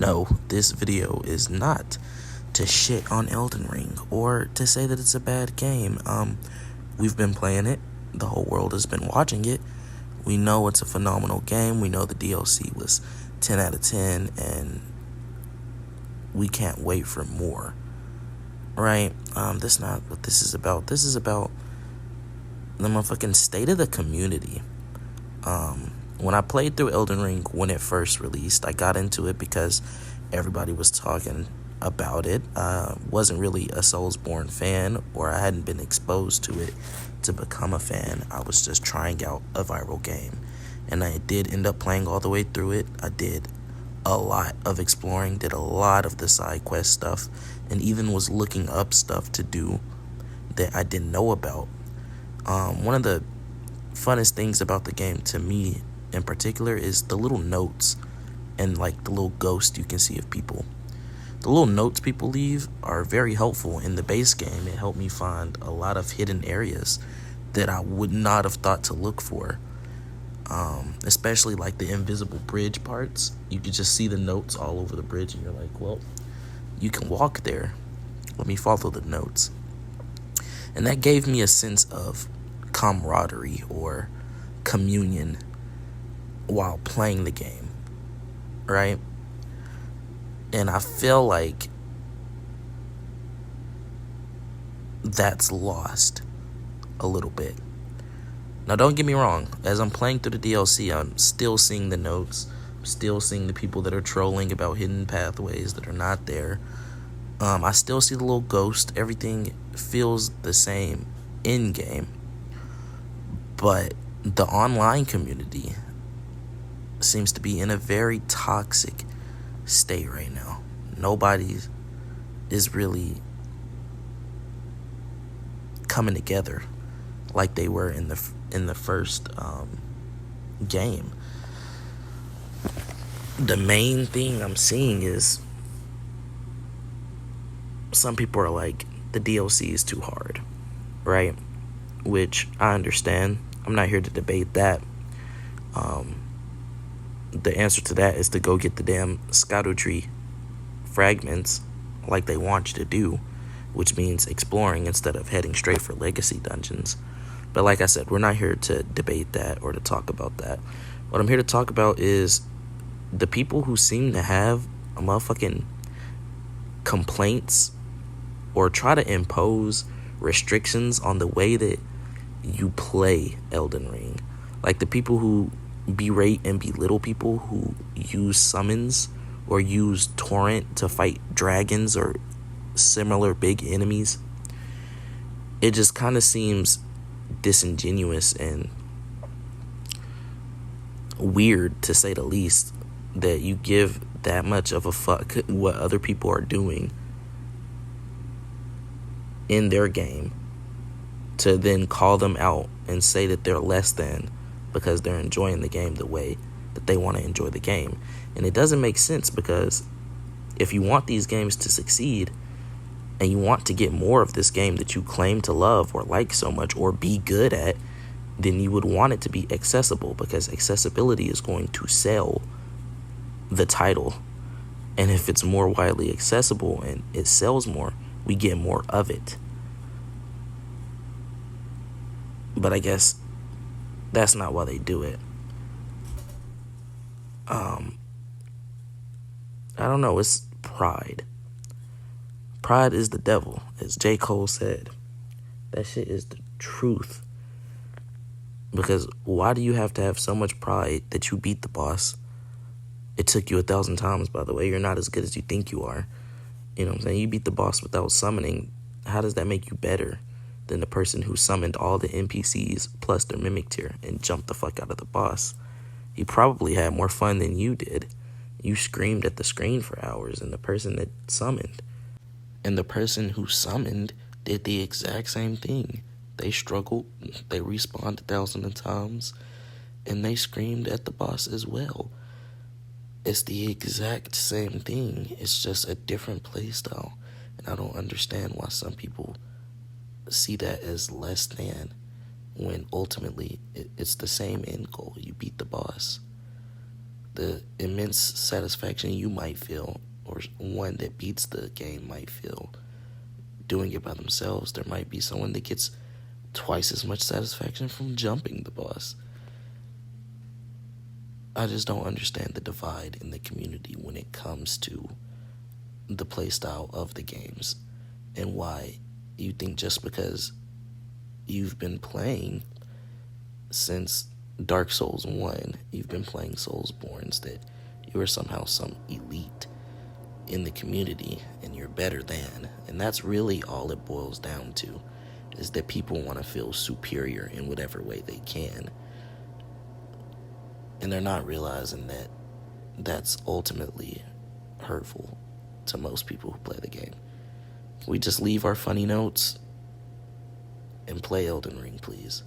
No, this video is not to shit on Elden Ring or to say that it's a bad game. We've been playing it. The whole world has been watching it. We know it's a phenomenal game. We know the DLC was 10 out of 10 and we can't wait for more. Right? That's not what this is about. This is about the motherfucking state of the community. When I played through Elden Ring when it first released, I got into it because everybody was talking about it. Wasn't really a Soulsborne fan, or I hadn't been exposed to it to become a fan. I was just trying out a viral game, and I did end up playing all the way through it. I did a lot of exploring, did a lot of the side quest stuff, and even was looking up stuff to do that I didn't know about. One of the funnest things about the game to me in particular is the little notes and like the little ghost you can see of people. The little notes people leave are very helpful in the base game. It helped me find a lot of hidden areas that I would not have thought to look for. Especially like the invisible bridge parts. You could just see the notes all over the bridge and you're like, well, you can walk there. Let me follow the notes. And that gave me a sense of camaraderie or communion while playing the game, right? And I feel like that's lost a little bit. Now, don't get me wrong. As I'm playing through the DLC, I'm still seeing the notes. I'm still seeing the people that are trolling about hidden pathways that are not there. I still see the little ghost. Everything feels the same in-game. But the online community seems to be in a very toxic state right now. Nobody is really coming together like they were in the first game. The main thing I'm seeing is some people are like, the DLC is too hard, right? Which I understand. I'm not here to debate that. The answer to that is to go get the damn Scadutree fragments like they want you to do, which means exploring instead of heading straight for legacy dungeons. But like I said, we're not here to debate that or to talk about that. What I'm here to talk about is the people who seem to have a motherfucking complaints or try to impose restrictions on the way that you play Elden Ring. Like the people who berate and belittle people who use summons or use torrent to fight dragons or similar big enemies. It just kind of seems disingenuous and weird, to say the least, that you give that much of a fuck what other people are doing in their game to then call them out and say that they're less than because they're enjoying the game the way that they want to enjoy the game. And it doesn't make sense, because if you want these games to succeed and you want to get more of this game that you claim to love or like so much or be good at, then you would want it to be accessible, because accessibility is going to sell the title. And if it's more widely accessible and it sells more, we get more of it. But I guess that's not why they do it. I don't know, it's pride. Pride is the devil, as J. Cole said. That shit is the truth. Because why do you have to have so much pride that you beat the boss? It took you 1,000 times, by the way. You're not as good as you think you are. You know what I'm saying? You beat the boss without summoning. How does that make you better than the person who summoned all the NPCs plus their mimic tier and jumped the fuck out of the boss? He probably had more fun than you did. You screamed at the screen for hours, and the person that summoned. And the person who summoned did the exact same thing. They struggled, they respawned 1,000 times, and they screamed at the boss as well. It's the exact same thing. It's just a different playstyle. And I don't understand why some people see that as less than, when ultimately it's the same end goal. You beat the boss. the immense satisfaction you might feel, or one that beats the game might feel, doing it by themselves, there might be someone that gets twice as much satisfaction from jumping the boss. I just don't understand the divide in the community when it comes to the playstyle of the games, and why you think just because you've been playing since Dark Souls 1, you've been playing Soulsborns, that you are somehow some elite in the community and you're better than. And that's really all it boils down to, is that people want to feel superior in whatever way they can. And they're not realizing that that's ultimately hurtful to most people who play the game. Can we just leave our funny notes and play Elden Ring, please?